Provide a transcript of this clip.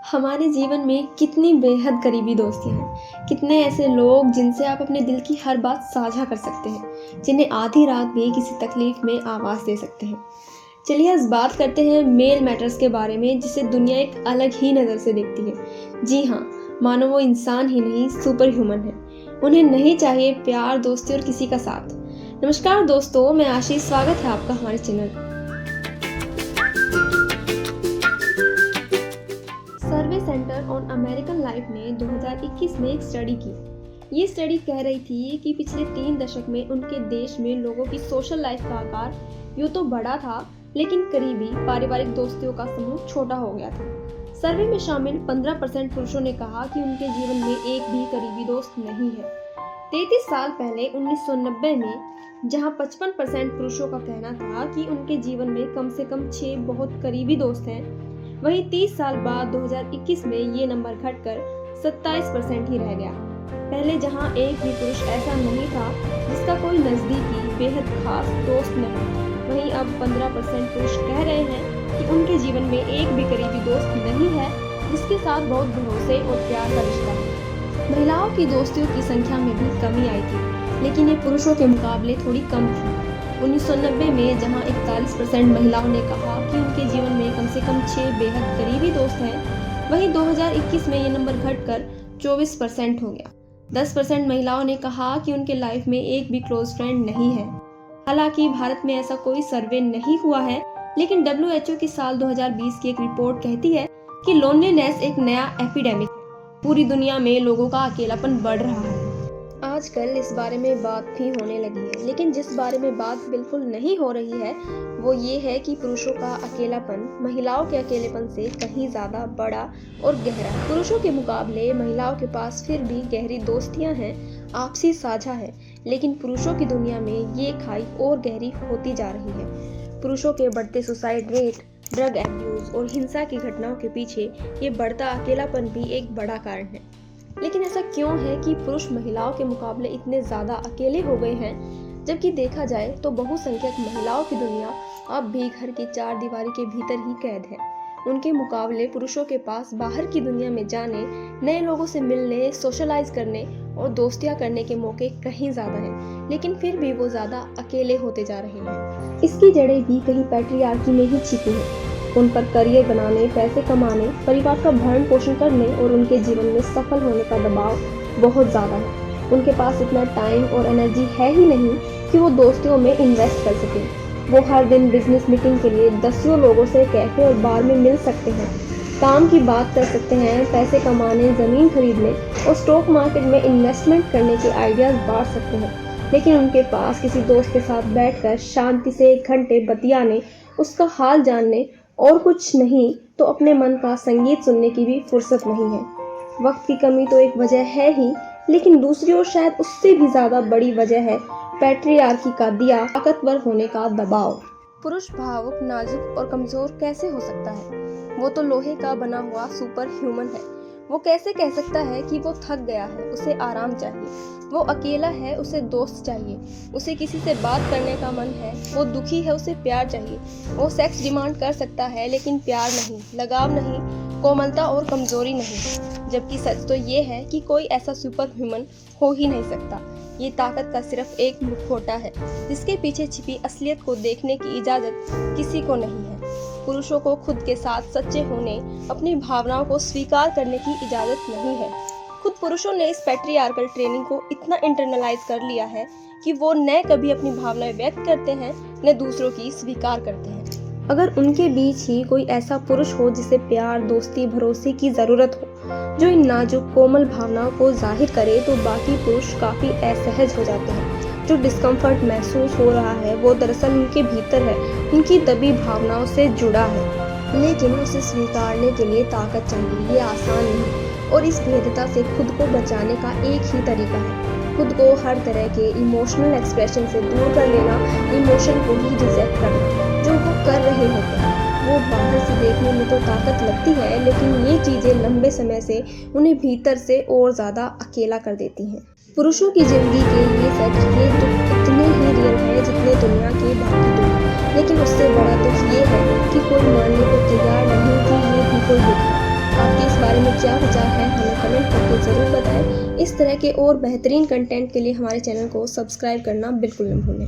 हमारे जीवन में कितनी बेहद करीबी दोस्ती हैं। कितने ऐसे लोग जिनसे आप अपने दिल की हर बात साझा कर सकते हैं, जिन्हें आधी रात भी किसी तकलीफ में आवाज़ दे सकते हैं। चलिए आज बात करते हैं मेल मैटर्स के बारे में, जिसे दुनिया एक अलग ही नज़र से देखती है। जी हाँ, मानो वो इंसान ही नहीं सुपर ह्यूमन है। उन्हें नहीं चाहिए प्यार, दोस्ती और किसी का साथ। नमस्कार दोस्तों, मैं आशीष, स्वागत है आपका हमारे channel. Survey centre on American life ने 2021 में एक स्टडी की। ये स्टडी कह रही थी कि पिछले 3 दशक में उनके देश में लोगों की सोशल लाइफ का आकार यूँ तो बड़ा था, लेकिन करीबी पारिवारिक दोस्तियों का समूह छोटा हो गया था। सर्वे में शामिल 15% पुरुषों ने कहा कि उनके जीवन में एक भी करीबी दोस्त नहीं है। 33 साल पहले 1990 में जहां 55% पुरुषों का कहना था कि उनके जीवन में कम से कम 6 बहुत करीबी दोस्त हैं, वहीं 30 साल बाद 2021 में ये नंबर घटकर 27% ही रह गया। पहले जहां एक भी पुरुष ऐसा नहीं था जिसका कोई नज़दीकी बेहद खास दोस्त नहीं, वहीं अब 15% पुरुष कह रहे हैं कि उनके जीवन में एक भी करीबी दोस्त नहीं है जिसके साथ बहुत भरोसे और प्यार का रिश्ता है। महिलाओं की दोस्तियों की संख्या में भी कमी आई थी, लेकिन ये पुरुषों के मुकाबले थोड़ी कम थी। 1990 में जहां 41% महिलाओं ने कहा कि उनके जीवन में कम से कम 6 बेहद करीबी दोस्त हैं, वहीं 2021 में ये नंबर घटकर 24% हो गया। 10% महिलाओं ने कहा कि उनके लाइफ में एक भी क्लोज फ्रेंड नहीं है। हालांकि भारत में ऐसा कोई सर्वे नहीं हुआ है, लेकिन WHO की साल 2020 की एक रिपोर्ट कहती है कि लोनलीनेस एक नया एपिडेमिक है। पूरी दुनिया में लोगों का अकेलापन बढ़ रहा है। आजकल इस बारे में बात भी होने लगी है, लेकिन जिस बारे में बात बिल्कुल नहीं हो रही है वो ये है कि पुरुषों का अकेलापन महिलाओं के अकेलेपन से कहीं ज़्यादा बड़ा और गहरा है। पुरुषों के मुकाबले महिलाओं के पास फिर भी गहरी दोस्तियां हैं, आपसी साझा है, लेकिन पुरुषों की दुनिया में ये खाई और गहरी होती जा रही है। पुरुषों के बढ़ते सुसाइड रेट, ड्रग एब्यूज और हिंसा की घटनाओं के पीछे ये बढ़ता अकेलापन भी एक बड़ा कारण है। लेकिन ऐसा क्यों है कि पुरुष महिलाओं के मुकाबले इतने ज़्यादा अकेले हो गए हैं, जबकि देखा जाए तो बहुसंख्यक महिलाओं की दुनिया अब भी घर की 4 दीवारी के भीतर ही कैद है। उनके मुकाबले पुरुषों के पास बाहर की दुनिया में जाने, नए लोगों से मिलने, सोशलाइज करने और दोस्तियां करने के मौके कहीं ज़्यादा हैं, लेकिन फिर भी वो ज़्यादा अकेले होते जा रहे हैं। इसकी जड़ें भी कहीं पैट्रियार्की में ही छिपी हैं। उन पर करियर बनाने, पैसे कमाने, परिवार का भरण पोषण करने और उनके जीवन में सफल होने का दबाव बहुत ज़्यादा है। उनके पास इतना टाइम और एनर्जी है ही नहीं कि वो दोस्तियों में इन्वेस्ट कर सकें। वो हर दिन बिजनेस मीटिंग के लिए दसियों लोगों से कैफे और बार में मिल सकते हैं, काम की बात कर सकते हैं, पैसे कमाने, ज़मीन खरीदने और स्टॉक मार्केट में इन्वेस्टमेंट करने के आइडियाज़ बांट सकते हैं, लेकिन उनके पास किसी दोस्त के साथ बैठकर शांति से 1 घंटे बतियाने, उसका हाल जानने और कुछ नहीं तो अपने मन का संगीत सुनने की भी फुर्सत नहीं है। वक्त की कमी तो एक वजह है ही, लेकिन दूसरी ओर शायद उससे भी ज़्यादा बड़ी वजह है पैट्रियार्की का दिया ताकतवर होने का दबाव। पुरुष भावुक, नाजुक और कमज़ोर कैसे हो सकता है? वो तो लोहे का बना हुआ सुपर ह्यूमन है। वो कैसे कह सकता है कि वो थक गया है, उसे आराम चाहिए? वो अकेला है, उसे दोस्त चाहिए। उसे किसी से बात करने का मन है, वो दुखी है, उसे प्यार चाहिए। वो सेक्स डिमांड कर सकता है, लेकिन प्यार नहीं, लगाव नहीं, कोमलता और कमजोरी नहीं। जबकि सच तो ये है कि कोई ऐसा सुपर ह्यूमन हो ही नहीं सकता। ये ताकत का सिर्फ एक मुखौटा है, जिसके पीछे छिपी असलियत को देखने की इजाज़त किसी को नहीं है। पुरुषों को खुद के साथ सच्चे होने, अपनी भावनाओं को स्वीकार करने की इजाज़त नहीं है। खुद पुरुषों ने इस पैट्रियार्कल ट्रेनिंग को इतना इंटरनलाइज कर लिया है कि वो न कभी अपनी भावनाएं व्यक्त करते हैं, न दूसरों की स्वीकार करते हैं। अगर उनके बीच ही कोई ऐसा पुरुष हो जिसे प्यार, दोस्ती, भरोसे की ज़रूरत हो, जो इन नाजुक कोमल भावनाओं को जाहिर करे, तो बाकी पुरुष काफ़ी असहज हो जाते हैं। जो डिस्कम्फर्ट महसूस हो रहा है वो दरअसल उनके भीतर है, उनकी दबी भावनाओं से जुड़ा है, लेकिन उसे स्वीकारने के लिए ताकत चाहिए। ये आसान नहीं, और इस भेद्यता से खुद को बचाने का एक ही तरीका है, खुद को हर तरह के इमोशनल एक्सप्रेशन से दूर कर लेना, इमोशन को ही रिजेक्ट करना। जो वो कर रहे होते हैं वो बाहर से देखने में तो ताकत लगती है, लेकिन ये चीज़ें लंबे समय से उन्हें भीतर से और ज़्यादा अकेला कर देती हैं। पुरुषों की ज़िंदगी के ये सच, ये दुख इतने ही रियल है जितने दुनिया के बाकी दुख, लेकिन उससे बड़ा दुख ये है कि कोई मानने को तैयार नहीं कि ये भी कोई दुख है। आपकी इस क्या विचार है हमें कमेंट करके ज़रूर बताएं। इस तरह के और बेहतरीन कंटेंट के लिए हमारे चैनल को सब्सक्राइब करना बिल्कुल न भूलें।